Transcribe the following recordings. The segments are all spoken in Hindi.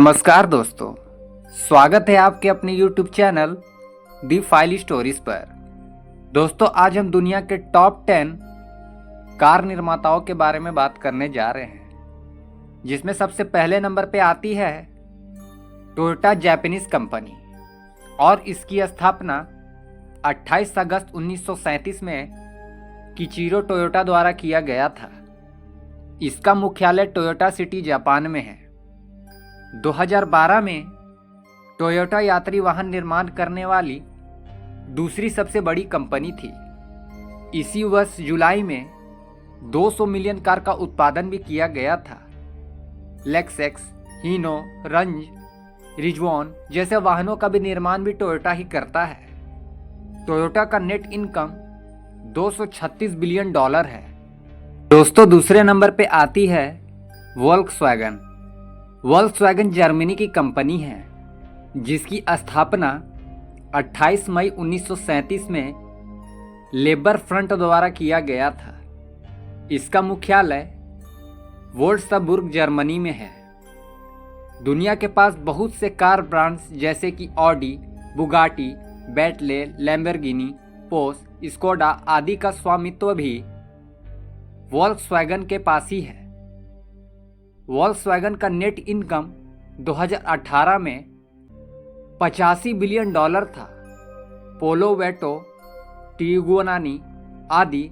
नमस्कार दोस्तों, स्वागत है आपके अपने YouTube चैनल दी फाइल स्टोरीज पर। दोस्तों, आज हम दुनिया के टॉप 10 कार निर्माताओं के बारे में बात करने जा रहे हैं, जिसमें सबसे पहले नंबर पे आती है टोयोटा जापानीज कंपनी और इसकी स्थापना 28 अगस्त 1937 में किचिरो टोयोटा द्वारा किया गया था। इसका मुख्यालय टोयोटा सिटी जापान में है। 2012 में टोयोटा यात्री वाहन निर्माण करने वाली दूसरी सबसे बड़ी कंपनी थी। इसी वर्ष जुलाई में 200 मिलियन कार का उत्पादन भी किया गया था। लेक्सेस, हीनो, रंज, रिजवॉन जैसे वाहनों का भी निर्माण भी टोयोटा ही करता है। टोयोटा का नेट इनकम $236 बिलियन है। दोस्तों, दूसरे नंबर पे आती है वोल्क्सवैगन। वोल्क्सवैगन जर्मनी की कंपनी है, जिसकी स्थापना 28 मई 1937 में लेबर फ्रंट द्वारा किया गया था। इसका मुख्यालय वोल्फ्सबर्ग जर्मनी में है। दुनिया के पास बहुत से कार ब्रांड्स जैसे कि Audi, Bugatti, Bentley, Lamborghini, Porsche, Skoda आदि का स्वामित्व भी वोल्क्सवैगन के पास ही है। वोल्क्सवैगन का नेट इनकम 2018 में $85 बिलियन था। पोलो, वेटो, टिगुआनी आदि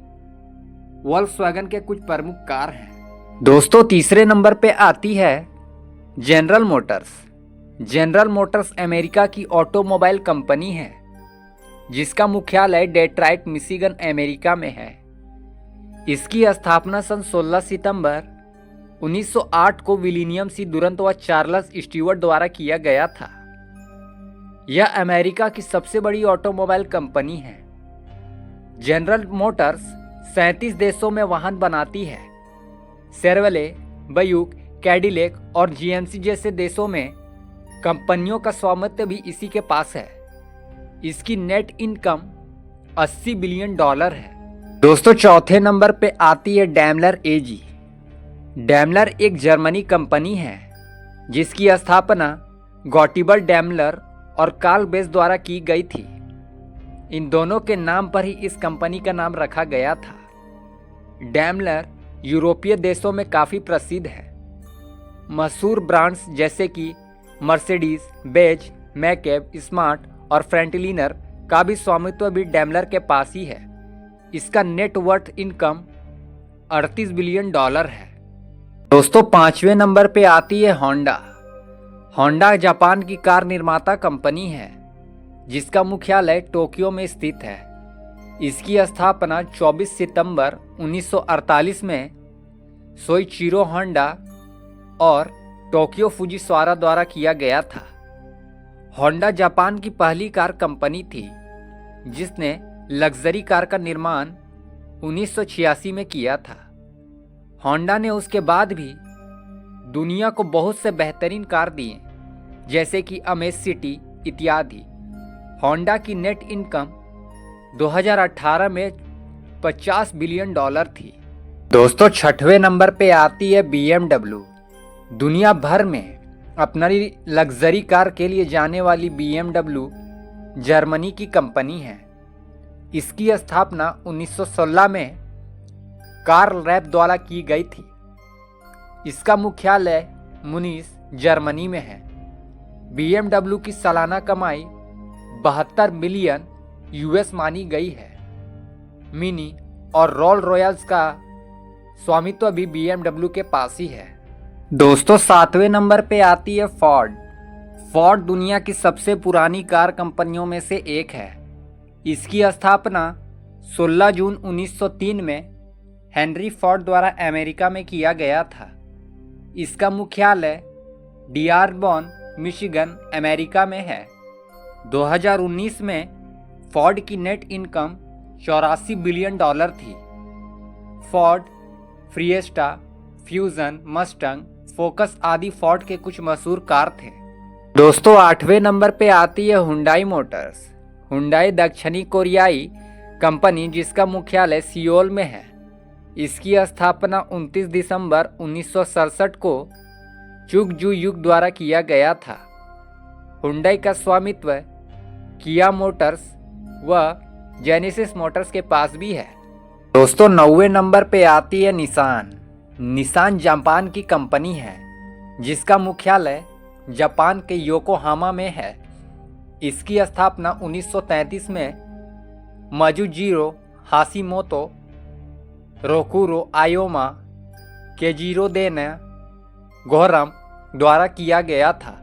वोल्क्सवैगन के कुछ प्रमुख कार हैं। दोस्तों, तीसरे नंबर पे आती है general Motors. General Motors America की ऑटोमोबाइल कंपनी है, जिसका मुख्यालय डेट्रॉइट, मिशिगन, अमेरिका में है। इसकी स्थापना सन 16 सितंबर 1908 को विलियम सी डुरंट व चार्ल्स स्टीवर्ट द्वारा किया गया था। यह अमेरिका की सबसे बड़ी ऑटोमोबाइल कंपनी है। जनरल मोटर्स 37 देशों में वाहन बनाती है। शेवरले, ब्यूक, कैडिलैक और जीएमसी जैसे देशों में कंपनियों का स्वामित्व भी इसी के पास है। इसकी नेट इनकम $80 बिलियन है। दोस्तों, चौथे नंबर पे आती है डैमलर एजी। डैमलर एक जर्मनी कंपनी है, जिसकी स्थापना गॉटिबल डैमलर और कार्ल बेस द्वारा की गई थी। इन दोनों के नाम पर ही इस कंपनी का नाम रखा गया था। डैमलर यूरोपीय देशों में काफ़ी प्रसिद्ध है। मशहूर ब्रांड्स जैसे कि मर्सिडीज, बेज, मैकेब, स्मार्ट और फ्रंटलिनर का भी स्वामित्व भी डैमलर के पास ही है। इसका नेट वर्थ इनकम $38 बिलियन है। दोस्तों, पांचवें नंबर पे आती है होंडा। होंडा जापान की कार निर्माता कंपनी है, जिसका मुख्यालय टोक्यो में स्थित है। इसकी स्थापना 24 सितंबर 1948 में सोइचिरो होंडा और टोक्यो फुजिवारा द्वारा किया गया था। होंडा जापान की पहली कार कंपनी थी, जिसने लग्जरी कार का निर्माण 1986 में किया था। होंडा ने उसके बाद भी दुनिया को बहुत से बेहतरीन कार दिए, जैसे कि अमेज सिटी इत्यादि। होंडा की नेट इनकम 2018 में $50 बिलियन थी। दोस्तों, छठवें नंबर पे आती है BMW। दुनिया भर में अपनी लग्जरी कार के लिए जाने वाली BMW जर्मनी की कंपनी है। इसकी स्थापना 1916 में कार्ल रैप द्वारा की गई थी। इसका मुख्यालय मुनीस, जर्मनी में है। BMW की सालाना कमाई 72 मिलियन US मानी गई है। मिनी और रोल रॉयल्स का स्वामित्व भी BMW के पास ही है। दोस्तों, सातवें नंबर पे आती है फोर्ड। फोर्ड दुनिया की सबसे पुरानी कार कंपनियों में से एक है। इसकी स्थापना 16 जून 1903 में हेनरी फोर्ड द्वारा अमेरिका में किया गया था। इसका मुख्यालय डियारबॉन, मिशिगन, अमेरिका में है। 2019 में फोर्ड की नेट इनकम $84 बिलियन थी। Ford, fiesta, fusion, Mustang, focus आदि फोर्ड के कुछ मशहूर कार थे। दोस्तों, आठवें नंबर पे आती है हुंडई मोटर्स। हुंडई दक्षिणी कोरियाई कंपनी, जिसका मुख्यालय सियोल में है। इसकी स्थापना 29 दिसंबर 1967 को चुग जू युग द्वारा किया गया था। हुंडई का स्वामित्व किया मोटर्स व जेनेसिस मोटर्स के पास भी है। दोस्तों 90वें नंबर पे आती है निसान। निसान जापान की कंपनी है जिसका मुख्यालय जापान के योकोहामा में है। इसकी स्थापना 1933 में मजुजीरो हाशिमोतो, रोकुरो आयोमा, केजीरो देना गोहरम द्वारा किया गया था।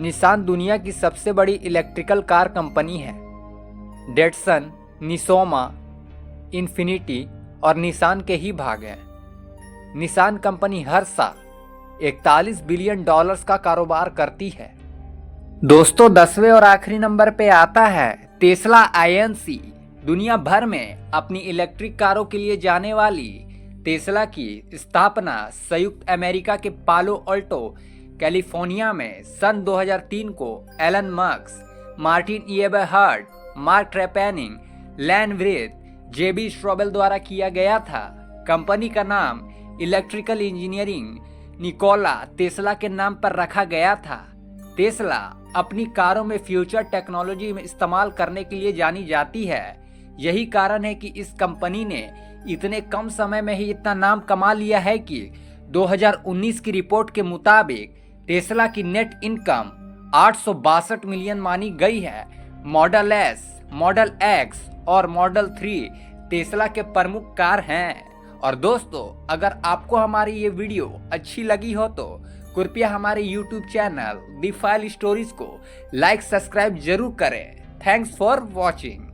निसान दुनिया की सबसे बड़ी इलेक्ट्रिकल कार कंपनी है। डेटसन, निसोमा, इन्फिनिटी और निसान के ही भाग हैं। निसान कंपनी हर साल 41 बिलियन डॉलर्स का कारोबार करती है। दोस्तों 10वें और आखिरी नंबर पे आता है टेस्ला INC। दुनिया भर में अपनी इलेक्ट्रिक कारों के लिए जाने वाली टेस्ला की स्थापना संयुक्त अमेरिका के पालो अल्टो कैलिफोर्निया में सन 2003 को एलन मस्क, मार्टिन ईबरहार्ट, मार्क ट्रेपेनिंग, लैन व्रेथ, JB स्ट्रॉबेल द्वारा किया गया था। कंपनी का नाम इलेक्ट्रिकल इंजीनियरिंग निकोला टेस्ला के नाम पर रखा गया था। टेस्ला अपनी कारों में फ्यूचर टेक्नोलॉजी में इस्तेमाल करने के लिए जानी जाती है। यही कारण है कि इस कंपनी ने इतने कम समय में ही इतना नाम कमा लिया है कि 2019 की रिपोर्ट के मुताबिक टेस्ला की नेट इनकम 862 मिलियन मानी गई है। मॉडल S, मॉडल X और मॉडल 3 टेस्ला के प्रमुख कार हैं। और दोस्तों अगर आपको हमारी ये वीडियो अच्छी लगी हो तो कृपया हमारे YouTube चैनल दी फाइल स्टोरीज को लाइक सब्सक्राइब जरूर करें। Thanks for watching.